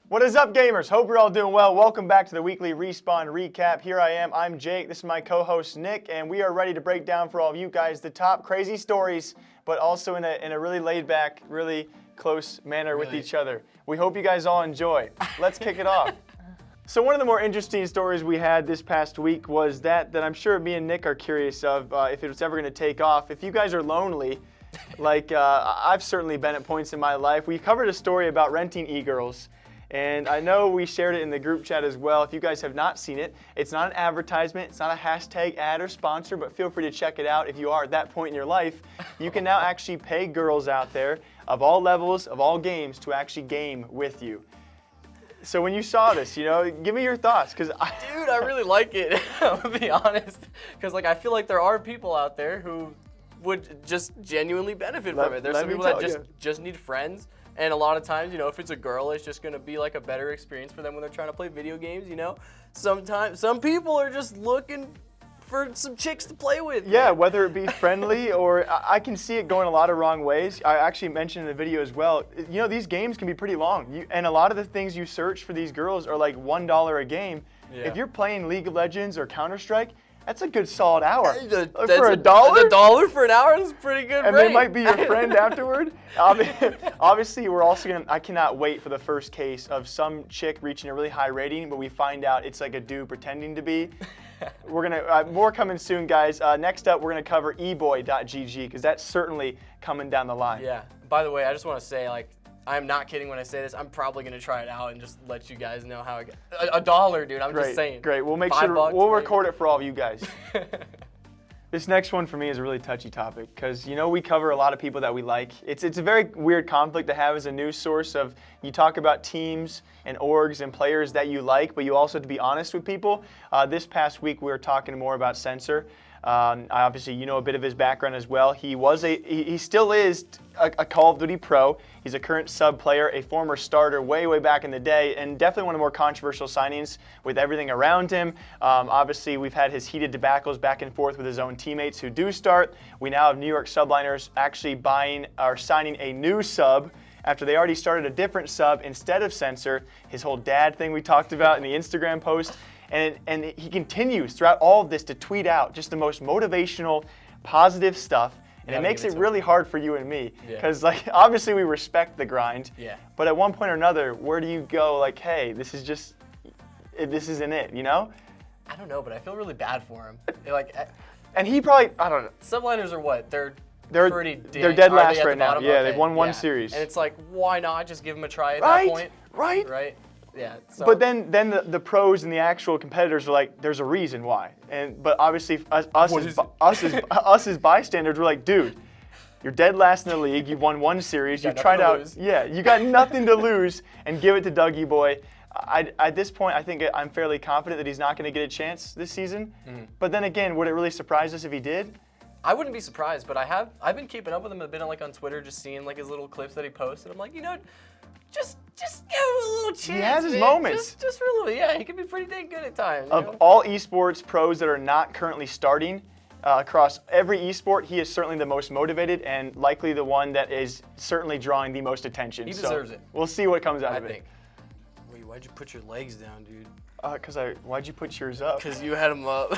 What is up, gamers? Hope you're all doing well. Welcome back to the weekly Respawn recap. Here I am. I'm Jake. This is my co-host Nick, and we are ready to break down for all of you guys the top crazy stories, but also in a really laid-back, really close manner with each other. We hope you guys all enjoy. Let's kick it off. So one of the more interesting stories we had this past week was that I'm sure me and Nick are curious of if it was ever going to take off. If you guys are lonely, like I've certainly been at points in my life, we covered a story about renting e-girls. And I know we shared it in the group chat as well. If you guys have not seen it, it's not an advertisement, it's not a hashtag ad or sponsor, but feel free to check it out if you are at that point in your life. You can now actually pay girls out there of all levels, of all games, to actually game with you. So when you saw this, you know, give me your thoughts, because Dude, I really like it, to be honest. Because like I feel like there are people out there who would just genuinely benefit from it. There's some people that just need friends. And a lot of times, you know, if it's a girl, it's just gonna be like a better experience for them when they're trying to play video games, you know? Sometimes, some people are just looking for some chicks to play with. Yeah, whether it be friendly or, I can see it going a lot of wrong ways. I actually mentioned in the video as well, you know, these games can be pretty long. And a lot of the things you search for these girls are like $1 a game. Yeah. If you're playing League of Legends or Counter-Strike, that's a good solid hour. For $1? $1 for an hour is pretty good. And rate. They might be your friend afterward. Obviously, we're also I cannot wait for the first case of some chick reaching a really high rating, but we find out it's like a dude pretending to be. We're gonna more coming soon, guys. Next up, we're gonna cover eboy.gg because that's certainly coming down the line. Yeah. By the way, I just want to say, like, I'm not kidding when I say this. I'm probably gonna try it out and just let you guys know how it goes. $1, dude. I'm just saying. Great. We'll make sure we'll record it for all of you guys. This next one for me is a really touchy topic because, you know, we cover a lot of people that we like. It's a very weird conflict to have as a news source of you talk about teams and orgs and players that you like, but you also have to be honest with people. This past week we were talking more about Censor. Obviously, you know a bit of his background as well. He still is a Call of Duty pro. He's a current sub player, a former starter way back in the day, and definitely one of the more controversial signings with everything around him. Obviously, we've had his heated debacles back and forth with his own teammates who do start. We now have New York subliners actually signing a new sub after they already started a different sub instead of Censor. His whole dad thing we talked about in the Instagram post. And he continues throughout all of this to tweet out just the most motivational, positive stuff. And it makes it really hard for you and me. Because, like, obviously we respect the grind. Yeah. But at one point or another, where do you go, like, hey, this isn't it, you know? I don't know, but I feel really bad for him. And he probably, I don't know. Subliners are what? They're dead last right now. Yeah, they've won one series. And it's like, why not just give him a try at that point? Right. Yeah. So. But then the pros and the actual competitors are like, there's a reason why. But obviously us as bystanders, we're like, dude, you're dead last in the league. You've won one series. You tried out. Yeah, you got nothing to lose, and give it to Dougie boy. At this point, I think I'm fairly confident that he's not going to get a chance this season. But then again, would it really surprise us if he did? I wouldn't be surprised, but I've been keeping up with him a bit on Twitter, just seeing like his little clips that he posts, and I'm like, you know, just give him a little chance. He has his moments. Just for a little, yeah, he can be pretty dang good at times. Of all esports pros that are not currently starting across every esport, he is certainly the most motivated and likely the one that is certainly drawing the most attention. He deserves it. We'll see what comes out of it. Wait, why'd you put your legs down, dude? Why'd you put yours up? Because you had them up.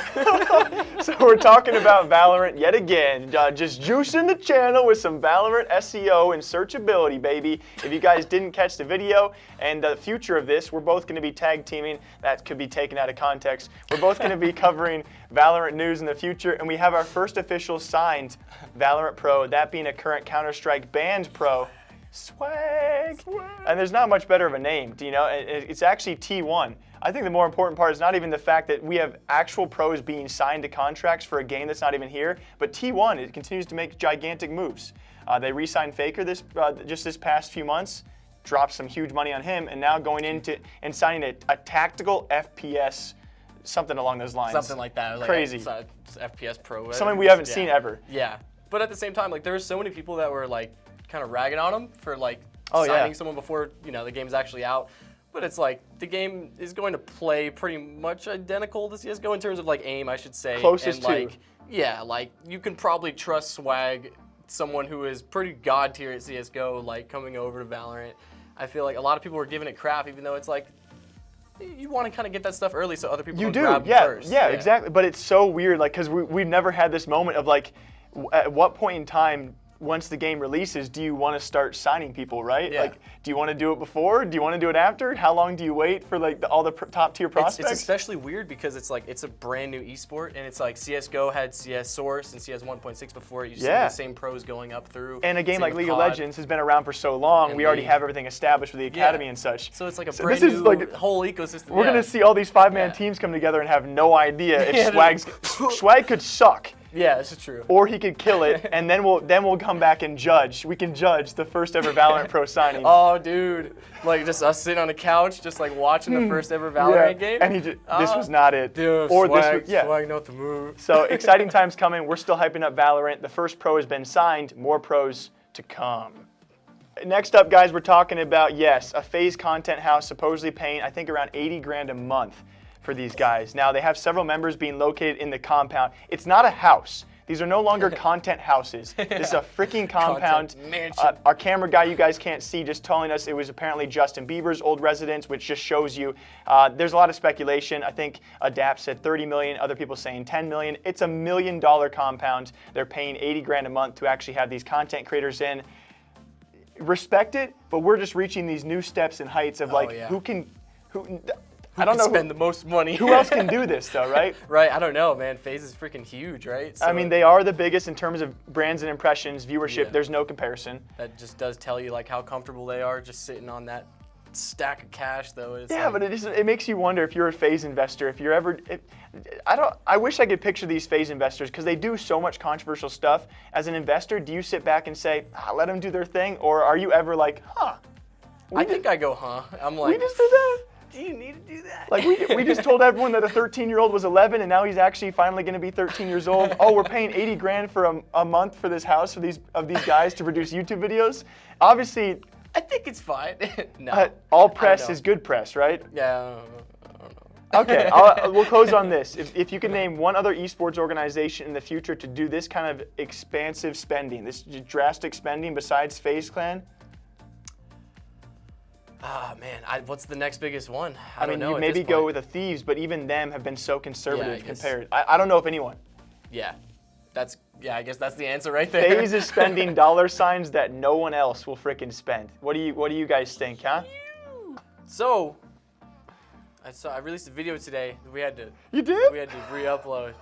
So we're talking about Valorant yet again. Just juicing the channel with some Valorant SEO and searchability, baby. If you guys didn't catch the video and the future of this, we're both going to be tag teaming. That could be taken out of context. We're both going to be covering Valorant news in the future, and we have our first official signed Valorant pro, that being a current Counter-Strike banned pro. Swag. And there's not much better of a name, you know? It's actually T1. I think the more important part is not even the fact that we have actual pros being signed to contracts for a game that's not even here, but T1, it continues to make gigantic moves. They re-signed Faker just this past few months, dropped some huge money on him, and now going into and signing a tactical FPS, something along those lines. Something like that. Crazy. FPS pro. Something we haven't seen ever. Yeah. But at the same time, like, there were so many people that were like kind of ragging on him for like signing someone before, you know, the game's actually out. But it's like the game is going to play pretty much identical to CSGO in terms of like aim, I should say. Closest and like, yeah, like you can probably trust Swag, someone who is pretty god tier at CSGO, like coming over to Valorant. I feel like a lot of people were giving it crap, even though it's like, you want to kind of get that stuff early so other people grab them first. Yeah, exactly. But it's so weird, like, because we've never had this moment of like, at what point in time, once the game releases, do you want to start signing people, right? Yeah. Like, do you want to do it before? Do you want to do it after? How long do you wait for like all the top tier prospects? It's especially weird because it's like it's a brand new esport, and it's like CSGO had CS Source and CS 1.6 before it. You see the same pros going up through. And a game like League of Legends has been around for so long. We already have everything established with the academy and such. So it's like a brand new whole ecosystem. We're gonna see all these 5-man teams come together and have no idea if Swag could suck. Yeah, this is true. Or he could kill it, and then we'll come back and judge. We can judge the first ever Valorant Pro signing. Oh, dude, like just us sitting on the couch, just like watching the first ever Valorant game. And this was not it. Dude, or Swag, this was, Swag not the move. So exciting times coming. We're still hyping up Valorant. The first pro has been signed. More pros to come. Next up, guys, we're talking about a FaZe content house supposedly paying I think around 80 grand a month for these guys. Now, they have several members being located in the compound. It's not a house. These are no longer content houses. This is a freaking compound. Our camera guy, you guys can't see, just telling us it was apparently Justin Bieber's old residence, which just shows you there's a lot of speculation. I think Adapt said 30 million, other people saying 10 million. It's $1 million compound. They're paying 80 grand a month to actually have these content creators in. Respect it, but we're just reaching these new steps and heights of who I don't know spend the most money. Who else can do this though, right? Right, I don't know, man. FaZe is freaking huge, right? So I mean, they are the biggest in terms of brands and impressions, viewership. Yeah. There's no comparison. That just does tell you like how comfortable they are just sitting on that stack of cash, though. It's but it makes you wonder if you're a FaZe investor, if you're ever. I wish I could picture these FaZe investors because they do so much controversial stuff. As an investor, do you sit back and say, let them do their thing, or are you ever like, I think I go, I'm like, we just did that. Do you need to do that? Like we just told everyone that a 13-year-old was 11, and now he's actually finally going to be 13 years old. Oh, we're paying 80 grand for a month for this house for these guys to produce YouTube videos. Obviously, I think it's fine. No, all press is good press, right? Yeah. I don't know. Okay, we'll close on this. If you can name one other esports organization in the future to do this kind of expansive spending, this drastic spending besides FaZeClan. Man, what's the next biggest one? I don't know. You maybe go with the Thieves, but even them have been so conservative compared. I don't know if anyone. Yeah, I guess that's the answer right there. FaZe is spending dollar signs that no one else will frickin' spend. What do you guys think, huh? So, I released a video today. We had to. You did? We had to re-upload.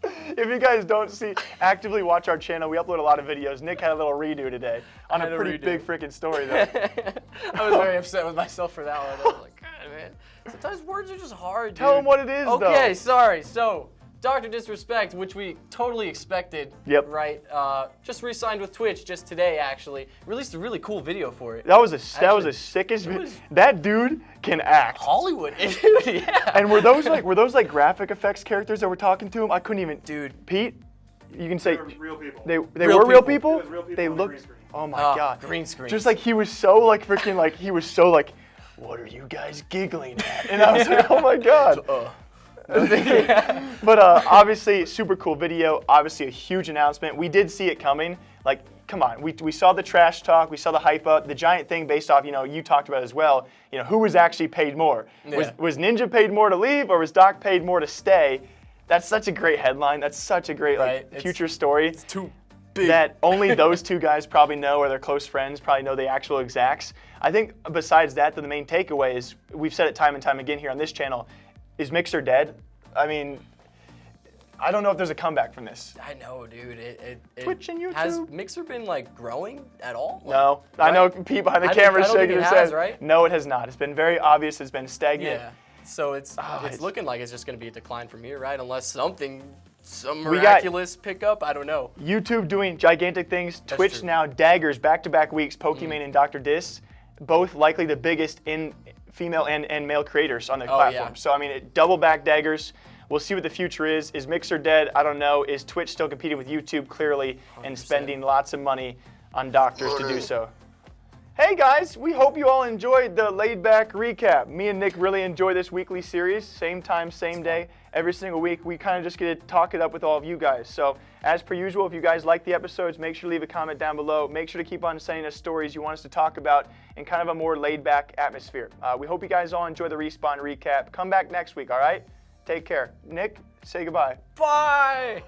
If you guys don't actively watch our channel, we upload a lot of videos. Nick had a little redo today on a pretty big freaking story, though. I was very upset with myself for that one. I was like, God, man. Sometimes words are just hard, dude. Tell them what it is, though. Okay, sorry. So, DrDisRespect, which we totally expected, right? Just re-signed with Twitch just today, actually. Released a really cool video for it. That was the sickest video. That dude can act. Hollywood, dude, yeah. And were those like graphic effects characters that were talking to him? I couldn't even. Dude. Pete, you can say. They were real people. They were real people? It was real people they on looked. green screen. Oh my God. Green screen. Just like he was so like freaking like he was so like, what are you guys giggling at? And I was like, oh my God. But obviously, super cool video. Obviously, a huge announcement. We did see it coming. Like, come on. We saw the trash talk. We saw the hype up. The giant thing based off, you talked about as well. Who was actually paid more? Yeah. Was Ninja paid more to leave, or was Doc paid more to stay? That's such a great headline. That's such a great future story. It's too big. That only those two guys probably know, or their close friends probably know the actual exacts. I think besides that, the main takeaway is, we've said it time and time again here on this channel, is Mixer dead? I mean, I don't know if there's a comeback from this. I know, dude. Twitch and YouTube. Has Mixer been like growing at all? No. Right? I know Pete behind the camera shaking his head. Right? No, it has not. It's been very obvious. It's been stagnant. Yeah. So it's looking like it's just going to be a decline from here, right? Unless some miraculous pickup. I don't know. YouTube doing gigantic things. That's Twitch true. now daggers back-to-back weeks. Pokimane and DrDis, both likely the biggest in female and male creators on their platform. Yeah. So I mean, double back daggers. We'll see what the future is. Is Mixer dead? I don't know. Is Twitch still competing with YouTube clearly 100%. And spending lots of money on doctors to do so? Hey guys, we hope you all enjoyed the laid-back recap. Me and Nick really enjoy this weekly series. Same time, same day, every single week. We kind of just get to talk it up with all of you guys. So, as per usual, if you guys like the episodes, make sure to leave a comment down below. Make sure to keep on sending us stories you want us to talk about in kind of a more laid-back atmosphere. We hope you guys all enjoy the Respawn recap. Come back next week, all right? Take care. Nick, say goodbye. Bye!